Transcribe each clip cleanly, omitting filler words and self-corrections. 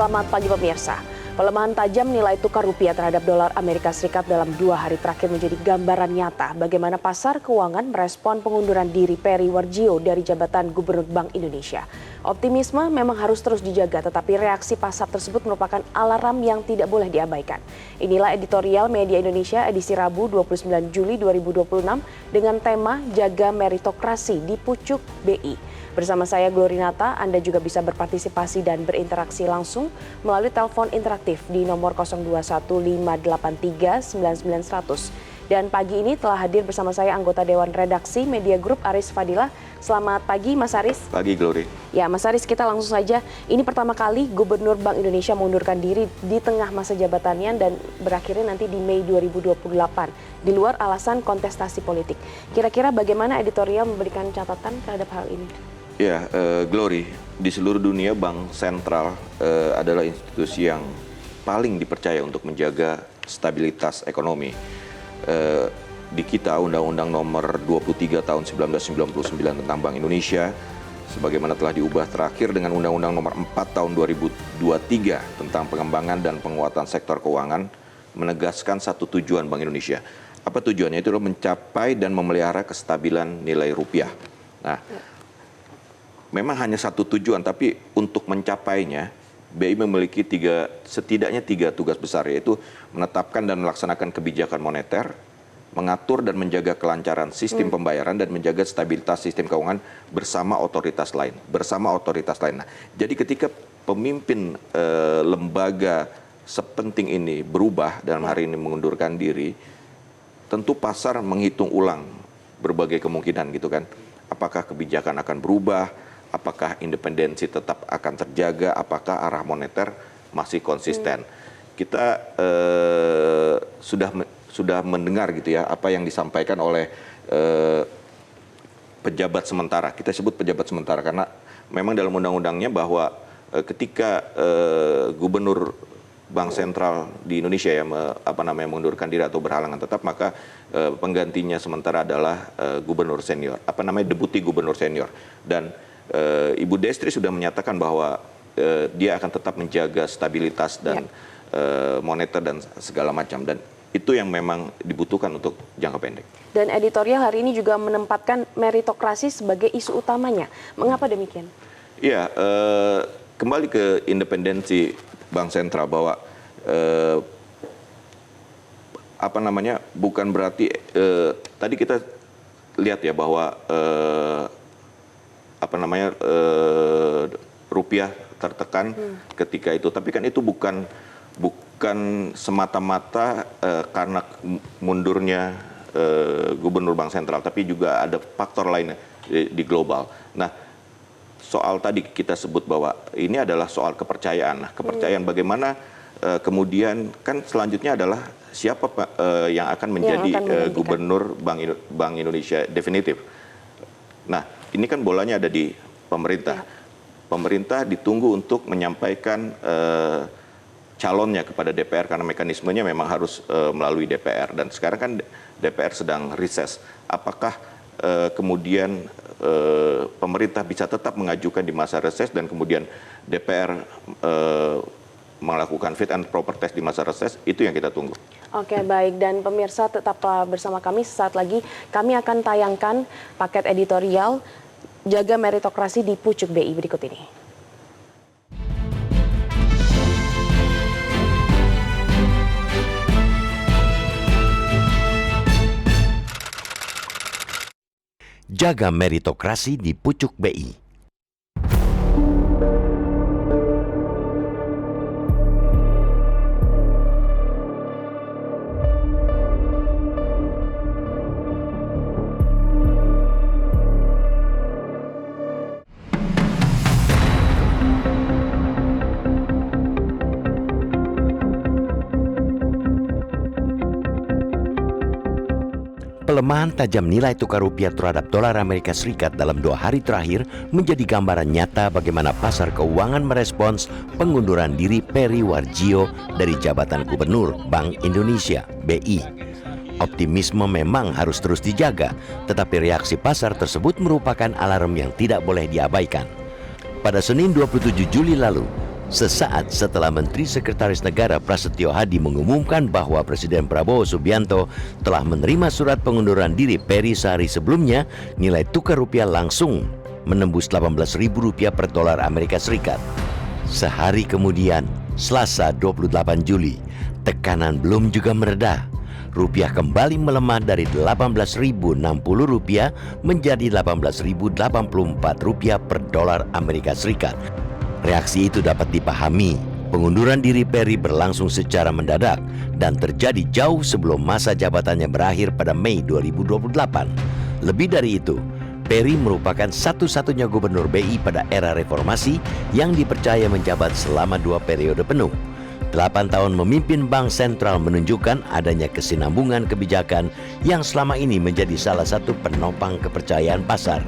Selamat pagi pemirsa. Pelemahan tajam nilai tukar rupiah terhadap dolar Amerika Serikat dalam 2 hari terakhir menjadi gambaran nyata bagaimana pasar keuangan merespon pengunduran diri Peri Warjio dari jabatan Gubernur Bank Indonesia. Optimisme memang harus terus dijaga, tetapi reaksi pasar tersebut merupakan alarm yang tidak boleh diabaikan. Inilah editorial Media Indonesia edisi Rabu 29 Juli 2026 dengan tema Jaga Meritokrasi di Pucuk BI. Bersama saya Glorinata, Anda juga bisa berpartisipasi dan berinteraksi langsung melalui telepon interaktif di nomor 0215839900. Dan pagi ini telah hadir bersama saya anggota Dewan Redaksi Media Group Aris Fadilah. Selamat pagi Mas Aris. Pagi Glory. Ya Mas Aris, kita langsung saja. Ini pertama kali Gubernur Bank Indonesia mengundurkan diri di tengah masa jabatannya dan berakhirnya nanti di Mei 2028 di luar alasan kontestasi politik. Kira-kira bagaimana editorial memberikan catatan terhadap hal ini? Ya, Glory, di seluruh dunia Bank Sentral adalah institusi yang paling dipercaya untuk menjaga stabilitas ekonomi. Di kita Undang-Undang Nomor 23 Tahun 1999 tentang Bank Indonesia, sebagaimana telah diubah terakhir dengan Undang-Undang Nomor 4 Tahun 2023 tentang pengembangan dan penguatan sektor keuangan, menegaskan satu tujuan Bank Indonesia. Apa tujuannya? Itu adalah mencapai dan memelihara kestabilan nilai rupiah. Nah, memang hanya satu tujuan, tapi untuk mencapainya, BI memiliki setidaknya tiga tugas besar, yaitu menetapkan dan melaksanakan kebijakan moneter, mengatur dan menjaga kelancaran sistem pembayaran, dan menjaga stabilitas sistem keuangan bersama otoritas lain. Nah, jadi ketika pemimpin lembaga sepenting ini berubah, dalam hari ini mengundurkan diri, tentu pasar menghitung ulang berbagai kemungkinan gitu kan. Apakah kebijakan akan berubah? Apakah independensi tetap akan terjaga? Apakah arah moneter masih konsisten? Kita sudah mendengar gitu ya apa yang disampaikan oleh pejabat sementara. Kita sebut pejabat sementara karena memang dalam undang-undangnya bahwa ketika Gubernur Bank Sentral di Indonesia ya mengundurkan diri atau berhalangan tetap, maka penggantinya sementara adalah Gubernur Senior. Deputi Gubernur Senior. Dan Ibu Destri sudah menyatakan bahwa dia akan tetap menjaga stabilitas dan moneter dan segala macam, dan itu yang memang dibutuhkan untuk jangka pendek. Dan editorial hari ini juga menempatkan meritokrasi sebagai isu utamanya. Mengapa demikian? Iya, kembali ke independensi Bank Sentral, bahwa bukan berarti tadi kita lihat ya bahwa rupiah tertekan ketika itu, tapi kan itu bukan semata-mata karena mundurnya Gubernur Bank Sentral, tapi juga ada faktor lain di global. Nah, soal tadi kita sebut bahwa ini adalah soal kepercayaan. Nah, kepercayaan bagaimana kemudian kan selanjutnya adalah siapa yang akan menjadi Gubernur Bank Indonesia definitif. Nah, ini kan bolanya ada di pemerintah. Pemerintah ditunggu untuk menyampaikan calonnya kepada DPR karena mekanismenya memang harus melalui DPR. Dan sekarang kan DPR sedang reses. Apakah kemudian pemerintah bisa tetap mengajukan di masa reses dan kemudian DPR melakukan fit and proper test di masa reses? Itu yang kita tunggu. Oke, baik. Dan pemirsa tetaplah bersama kami. Sesaat lagi kami akan tayangkan paket editorial Jaga Meritokrasi di Pucuk BI berikut ini. Jaga meritokrasi di Pucuk BI. Pelemahan tajam nilai tukar rupiah terhadap dolar Amerika Serikat dalam 2 hari terakhir menjadi gambaran nyata bagaimana pasar keuangan merespons pengunduran diri Peri Warjio dari jabatan Gubernur Bank Indonesia (BI). Optimisme memang harus terus dijaga, tetapi reaksi pasar tersebut merupakan alarm yang tidak boleh diabaikan. Pada Senin 27 Juli lalu, sesaat setelah Menteri Sekretaris Negara Prasetyo Hadi mengumumkan bahwa Presiden Prabowo Subianto telah menerima surat pengunduran diri Peri sehari sebelumnya, nilai tukar rupiah langsung menembus Rp18.000 per dolar Amerika Serikat. Sehari kemudian, Selasa 28 Juli, tekanan belum juga mereda. Rupiah kembali melemah dari Rp18.060 menjadi Rp18.084 per dolar Amerika Serikat. Reaksi itu dapat dipahami. Pengunduran diri Peri berlangsung secara mendadak dan terjadi jauh sebelum masa jabatannya berakhir pada Mei 2028. Lebih dari itu, Peri merupakan satu-satunya gubernur BI pada era reformasi yang dipercaya menjabat selama 2 periode penuh. 8 tahun memimpin Bank Sentral menunjukkan adanya kesinambungan kebijakan yang selama ini menjadi salah satu penopang kepercayaan pasar.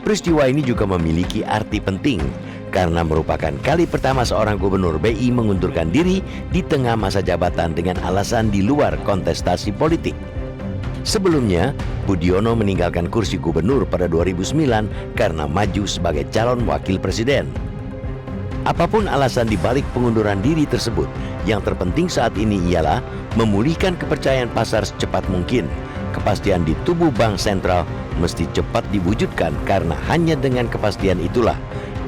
Peristiwa ini juga memiliki arti penting karena merupakan kali pertama seorang gubernur BI mengundurkan diri di tengah masa jabatan dengan alasan di luar kontestasi politik. Sebelumnya, Budiono meninggalkan kursi gubernur pada 2009 karena maju sebagai calon wakil presiden. Apapun alasan dibalik pengunduran diri tersebut, yang terpenting saat ini ialah memulihkan kepercayaan pasar secepat mungkin. Kepastian di tubuh Bank Sentral mesti cepat diwujudkan karena hanya dengan kepastian itulah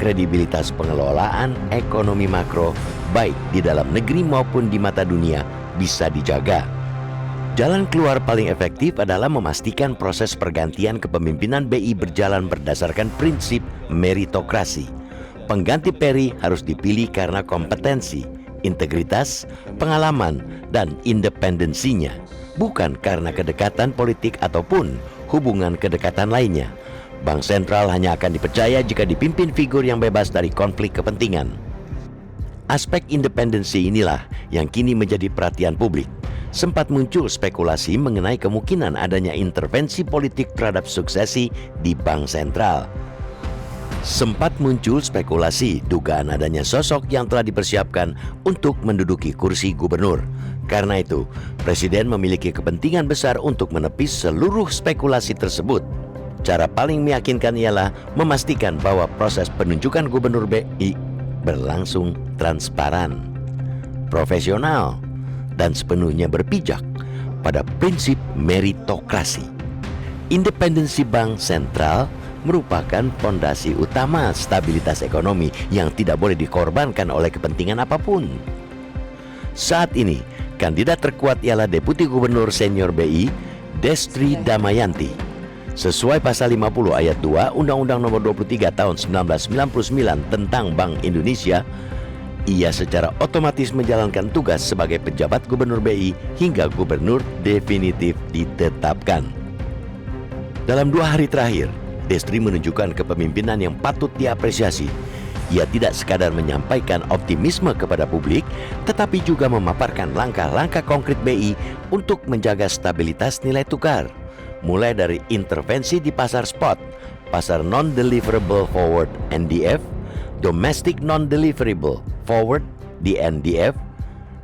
kredibilitas pengelolaan ekonomi makro baik di dalam negeri maupun di mata dunia bisa dijaga. Jalan keluar paling efektif adalah memastikan proses pergantian kepemimpinan BI berjalan berdasarkan prinsip meritokrasi. Pengganti Peri harus dipilih karena kompetensi, integritas, pengalaman, dan independensinya, bukan karena kedekatan politik ataupun hubungan kedekatan lainnya. Bank Sentral hanya akan dipercaya jika dipimpin figur yang bebas dari konflik kepentingan. Aspek independensi inilah yang kini menjadi perhatian publik. Sempat muncul spekulasi mengenai kemungkinan adanya intervensi politik terhadap suksesi di Bank Sentral. Sempat muncul spekulasi dugaan adanya sosok yang telah dipersiapkan untuk menduduki kursi gubernur. Karena itu, Presiden memiliki kepentingan besar untuk menepis seluruh spekulasi tersebut. Cara paling meyakinkan ialah memastikan bahwa proses penunjukan gubernur BI berlangsung transparan, profesional, dan sepenuhnya berpijak pada prinsip meritokrasi. Independensi Bank Sentral merupakan fondasi utama stabilitas ekonomi yang tidak boleh dikorbankan oleh kepentingan apapun. Saat ini, kandidat terkuat ialah Deputi Gubernur Senior BI, Destri Damayanti. Sesuai pasal 50 ayat 2 Undang-Undang Nomor 23 Tahun 1999 tentang Bank Indonesia, ia secara otomatis menjalankan tugas sebagai pejabat gubernur BI hingga gubernur definitif ditetapkan. Dalam 2 hari terakhir, Destri menunjukkan kepemimpinan yang patut diapresiasi. Ia tidak sekadar menyampaikan optimisme kepada publik, tetapi juga memaparkan langkah-langkah konkret BI untuk menjaga stabilitas nilai tukar. Mulai dari intervensi di pasar spot, pasar non-deliverable forward NDF, domestic non-deliverable forward DNDF,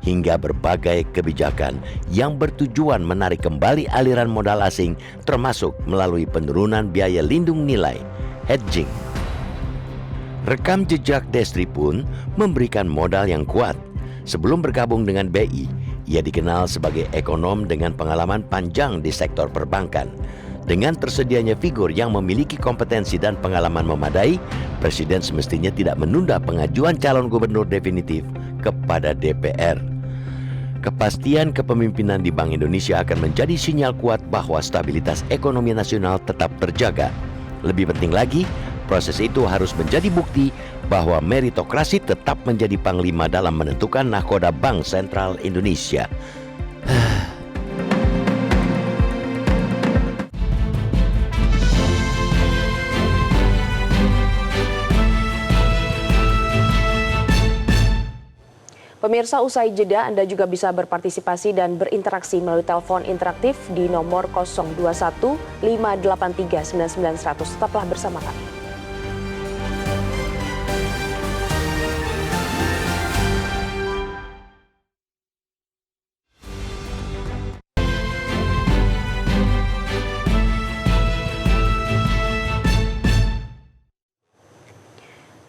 hingga berbagai kebijakan yang bertujuan menarik kembali aliran modal asing termasuk melalui penurunan biaya lindung nilai, hedging. Rekam jejak Destri pun memberikan modal yang kuat. Sebelum bergabung dengan BI, ia dikenal sebagai ekonom dengan pengalaman panjang di sektor perbankan. Dengan tersedianya figur yang memiliki kompetensi dan pengalaman memadai, Presiden semestinya tidak menunda pengajuan calon gubernur definitif kepada DPR. Kepastian kepemimpinan di Bank Indonesia akan menjadi sinyal kuat bahwa stabilitas ekonomi nasional tetap terjaga. Lebih penting lagi, proses itu harus menjadi bukti bahwa meritokrasi tetap menjadi panglima dalam menentukan nahkoda Bank Sentral Indonesia. Pemirsa, usai jeda Anda juga bisa berpartisipasi dan berinteraksi melalui telepon interaktif di nomor 021 583 99 100. Tetaplah bersama kami.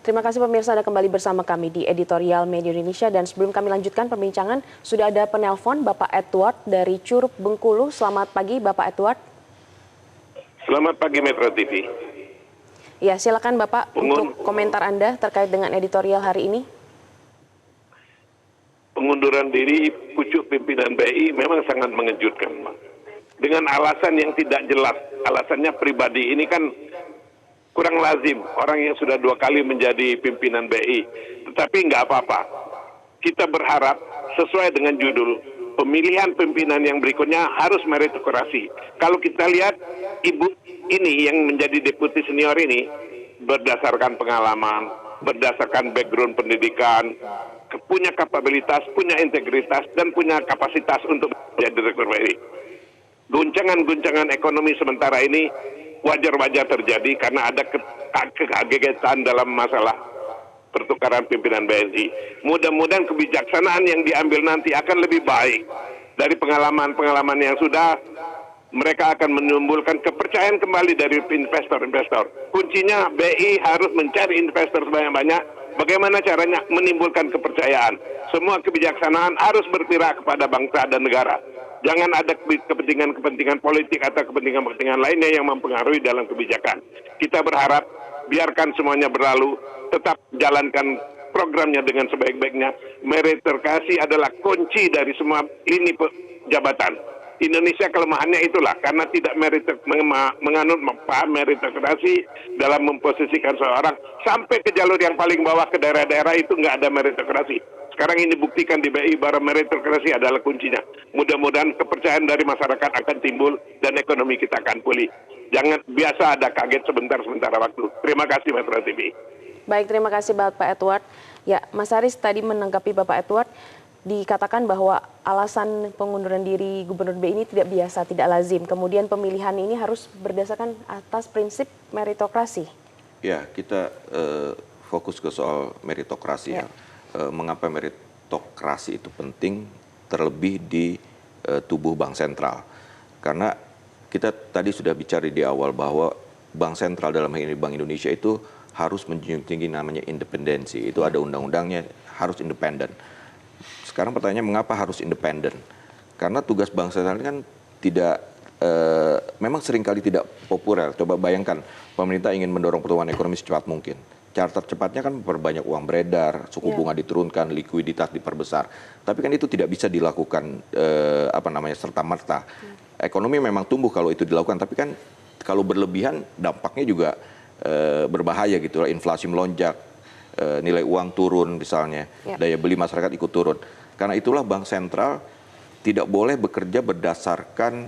Terima kasih pemirsa, Anda kembali bersama kami di Editorial Media Indonesia. Dan sebelum kami lanjutkan perbincangan, sudah ada penelpon Bapak Edward dari Curug Bengkulu. Selamat pagi Bapak Edward. Selamat pagi Metro TV. Ya, silakan Bapak untuk komentar Anda terkait dengan editorial hari ini. Pengunduran diri pucuk pimpinan BI memang sangat mengejutkan, Pak. Dengan alasan yang tidak jelas, alasannya pribadi. Ini kan kurang lazim orang yang sudah 2 kali menjadi pimpinan BI. Tetapi nggak apa-apa. Kita berharap sesuai dengan judul, pemilihan pimpinan yang berikutnya harus meritokrasi. Kalau kita lihat ibu ini yang menjadi deputi senior ini berdasarkan pengalaman, berdasarkan background pendidikan, punya kapabilitas, punya integritas, dan punya kapasitas untuk menjadi direktur BI. Guncangan-guncangan ekonomi sementara ini wajar-wajar terjadi karena ada kekagetan dalam masalah pertukaran pimpinan BNI. Mudah-mudahan kebijaksanaan yang diambil nanti akan lebih baik dari pengalaman-pengalaman yang sudah. Mereka akan menimbulkan kepercayaan kembali dari investor-investor. Kuncinya BI harus mencari investor sebanyak-banyak. Bagaimana caranya menimbulkan kepercayaan? Semua kebijaksanaan harus berpihak kepada bangsa dan negara. Jangan ada kepentingan-kepentingan politik atau kepentingan-kepentingan lainnya yang mempengaruhi dalam kebijakan. Kita berharap biarkan semuanya berlalu, tetap jalankan programnya dengan sebaik-baiknya. Meritokrasi adalah kunci dari semua lini jabatan. Indonesia kelemahannya itulah, karena tidak menganut paham meritokrasi dalam memposisikan seorang sampai ke jalur yang paling bawah ke daerah-daerah itu nggak ada meritokrasi. Sekarang ini buktikan di BI bahwa meritokrasi adalah kuncinya. Mudah-mudahan kepercayaan dari masyarakat akan timbul dan ekonomi kita akan pulih. Jangan biasa ada kaget sebentar-sebentar waktu. Terima kasih Metro TV. Baik, terima kasih Bapak Edward. Ya, Mas Haris tadi menanggapi Bapak Edward, dikatakan bahwa alasan pengunduran diri Gubernur BI ini tidak biasa, tidak lazim. Kemudian pemilihan ini harus berdasarkan atas prinsip meritokrasi. Ya, kita fokus ke soal meritokrasi ya. Mengapa meritokrasi itu penting, terlebih di tubuh Bank Sentral. Karena kita tadi sudah bicara di awal bahwa Bank Sentral dalam hal ini Bank Indonesia itu harus menjunjung tinggi namanya independensi. Itu ada undang-undangnya, harus independen. Sekarang pertanyaannya mengapa harus independen? Karena tugas Bank Sentral ini kan tidak, memang seringkali tidak populer. Coba bayangkan, pemerintah ingin mendorong pertumbuhan ekonomi secepat mungkin. Cara tercepatnya kan memperbanyak uang beredar, suku bunga diturunkan, likuiditas diperbesar. Tapi kan itu tidak bisa dilakukan serta-merta. Ekonomi memang tumbuh kalau itu dilakukan, tapi kan kalau berlebihan dampaknya juga berbahaya gitu. Inflasi melonjak, nilai uang turun misalnya, daya beli masyarakat ikut turun. Karena itulah Bank Sentral tidak boleh bekerja berdasarkan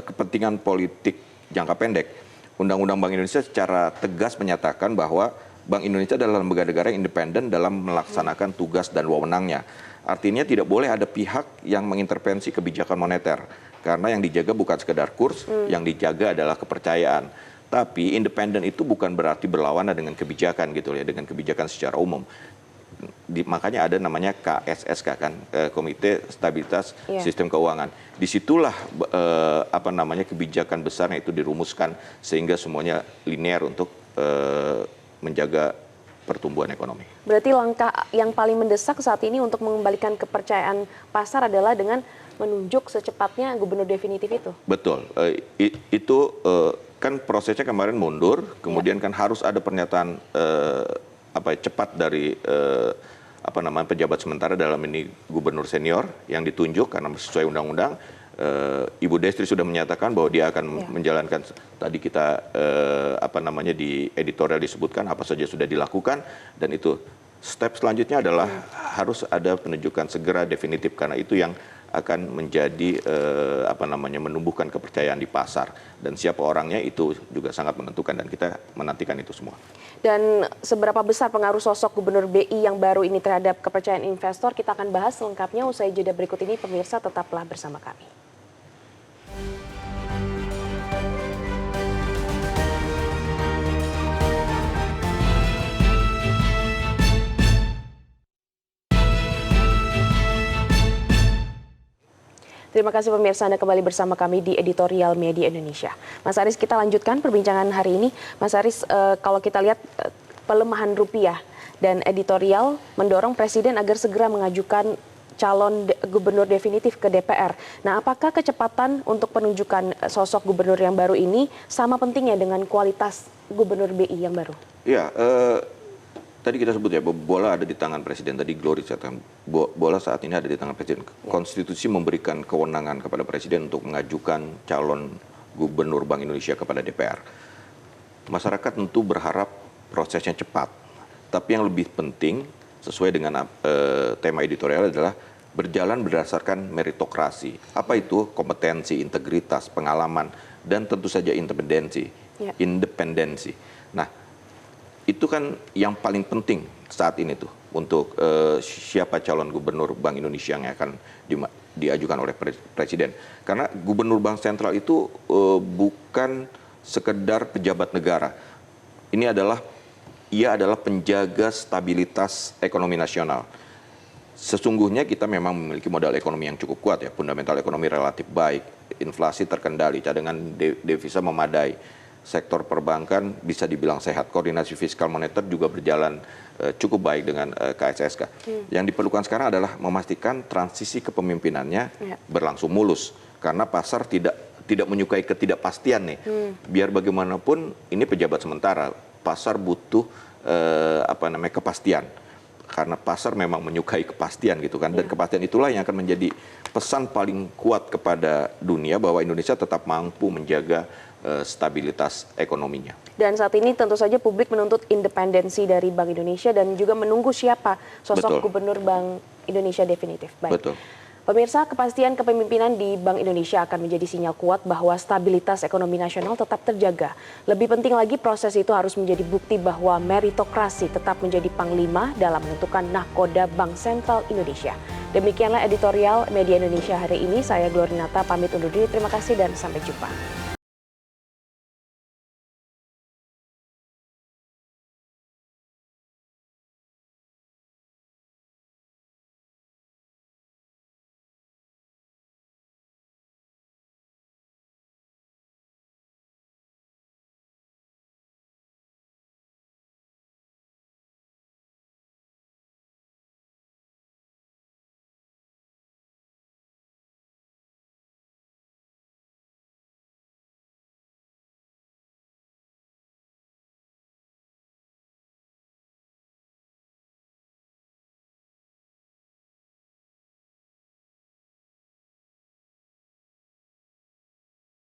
kepentingan politik jangka pendek. Undang-Undang Bank Indonesia secara tegas menyatakan bahwa Bank Indonesia adalah lembaga negara yang independen dalam melaksanakan tugas dan wewenangnya. Artinya tidak boleh ada pihak yang mengintervensi kebijakan moneter. Karena yang dijaga bukan sekedar kurs, yang dijaga adalah kepercayaan. Tapi independen itu bukan berarti berlawanan dengan kebijakan gitu ya, dengan kebijakan secara umum. Makanya ada namanya KSSK kan, Komite Stabilitas Sistem Keuangan. Disitulah kebijakan besarnya itu dirumuskan sehingga semuanya linear untuk menjaga pertumbuhan ekonomi. Berarti langkah yang paling mendesak saat ini untuk mengembalikan kepercayaan pasar adalah dengan menunjuk secepatnya gubernur definitif itu. Betul, itu kan prosesnya kemarin mundur, kemudian kan harus ada pernyataan cepat dari pejabat sementara, dalam ini gubernur senior yang ditunjuk karena sesuai undang-undang. Ibu Destri sudah menyatakan bahwa dia akan menjalankan, tadi kita di editorial disebutkan apa saja sudah dilakukan, dan itu step selanjutnya adalah harus ada penunjukan segera definitif, karena itu yang akan menjadi menumbuhkan kepercayaan di pasar, dan siapa orangnya itu juga sangat menentukan, dan kita menantikan itu semua. Dan seberapa besar pengaruh sosok Gubernur BI yang baru ini terhadap kepercayaan investor, kita akan bahas lengkapnya usai jeda berikut ini. Pemirsa, tetaplah bersama kami. Terima kasih pemirsa, Anda kembali bersama kami di Editorial Media Indonesia. Mas Haris, kita lanjutkan perbincangan hari ini. Mas Haris, kalau kita lihat pelemahan rupiah. Dan editorial mendorong Presiden agar segera mengajukan calon gubernur definitif ke DPR. Nah, apakah kecepatan untuk penunjukan sosok gubernur yang baru ini sama pentingnya dengan kualitas gubernur BI yang baru? Ya, tadi kita sebut ya, bola ada di tangan Presiden. Tadi Glory katakan, bola saat ini ada di tangan Presiden. Konstitusi memberikan kewenangan kepada Presiden untuk mengajukan calon gubernur Bank Indonesia kepada DPR. Masyarakat tentu berharap prosesnya cepat. Tapi yang lebih penting, sesuai dengan tema editorial adalah berjalan berdasarkan meritokrasi. Apa itu? Kompetensi, integritas, pengalaman, dan tentu saja independensi. Independensi. Nah, itu kan yang paling penting saat ini tuh untuk siapa calon gubernur Bank Indonesia yang akan diajukan oleh Presiden. Karena gubernur Bank Sentral itu bukan sekedar pejabat negara. Ia adalah penjaga stabilitas ekonomi nasional. Sesungguhnya kita memang memiliki modal ekonomi yang cukup kuat ya, fundamental ekonomi relatif baik, inflasi terkendali, cadangan devisa memadai, sektor perbankan bisa dibilang sehat, koordinasi fiskal moneter juga berjalan cukup baik dengan KSSK. Yang diperlukan sekarang adalah memastikan transisi kepemimpinannya berlangsung mulus, karena pasar tidak menyukai ketidakpastian nih. Biar bagaimanapun ini pejabat sementara, pasar butuh kepastian. Karena pasar memang menyukai kepastian gitu kan, dan kepastian itulah yang akan menjadi pesan paling kuat kepada dunia bahwa Indonesia tetap mampu menjaga stabilitas ekonominya. Dan saat ini tentu saja publik menuntut independensi dari Bank Indonesia dan juga menunggu siapa sosok gubernur Bank Indonesia definitif. Baik. Betul. Pemirsa, kepastian kepemimpinan di Bank Indonesia akan menjadi sinyal kuat bahwa stabilitas ekonomi nasional tetap terjaga. Lebih penting lagi, proses itu harus menjadi bukti bahwa meritokrasi tetap menjadi panglima dalam menentukan nahkoda Bank Sentral Indonesia. Demikianlah editorial Media Indonesia hari ini. Saya Glorinata pamit undur diri. Terima kasih dan sampai jumpa.